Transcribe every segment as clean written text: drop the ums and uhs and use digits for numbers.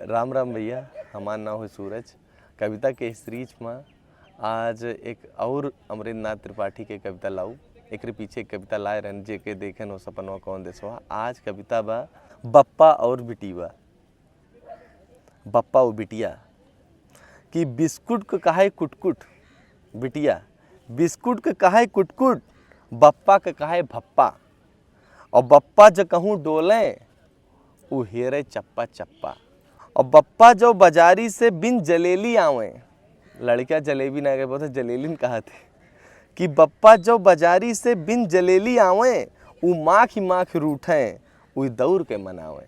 राम राम भैया, हमार नाम है सूरज। कविता के सीरीज में आज एक और अमरेंद्र नाथ त्रिपाठी के कविता लाऊ। एक पीछे एक कविता लाए रहन जे के देखे नो सपनवा कौन देसवा। आज कविता बा बप्पा और बिटिया। बप्पा और बिटिया कि बिस्कुट के कहे कुटकुट, बिटिया बिस्कुट के कहे कुटकुट, बप्पा के कहे भप्पा। और बप्पा जो कहूँ डोले वो हेरे चप्पा चप्पा। और बप्पा जो बाजारी से बिन जलेली आवे, लड़कियां जलेबी ना गए बोलते जलेलिन कहा थे कि बप्पा जो बाजारी से बिन जलेली आवे, वो माख ही माख रूठे वो दौड़ के मनावे।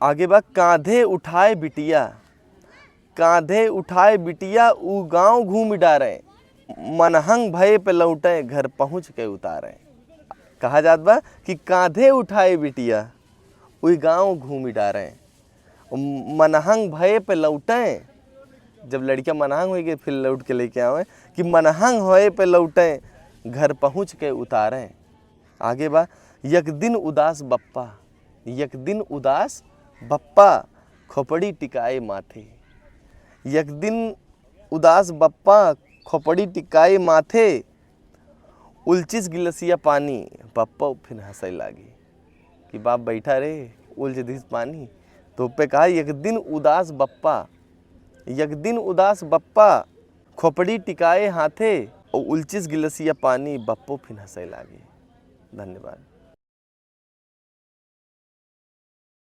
आगे बा कांधे उठाए बिटिया, कांधे उठाए बिटिया वो गांव घूम डारे, मनहंग भये पे लौटे घर पहुंच के उतारे। कहा जात बा कि कांधे उठाए बिटिया वही गांव घूम डारे, मनहंग भये पे लौटे। जब लड़कियां मनहंग हो गई फिर लौट के लेके आवे कि मनहंग होए पे लौटे घर पहुंच के उतारे। आगे बा एक दिन उदास बप्पा, एक दिन उदास बप्पा खोपड़ी टिकाए माथे। एक दिन उदास बप्पा खोपड़ी टिकाए माथे, उलचिस गिलसिया पानी बप्पा फिर हंसे लागी कि बाप बैठा रे उलझ दिस पानी। तो पे कहा एक दिन उदास बप्पा, एक दिन उदास बप्पा खोपड़ी टिकाए हाथे और उलचिस गिलसिया पानी बप्पो फिर हंसे लागी। धन्यवाद।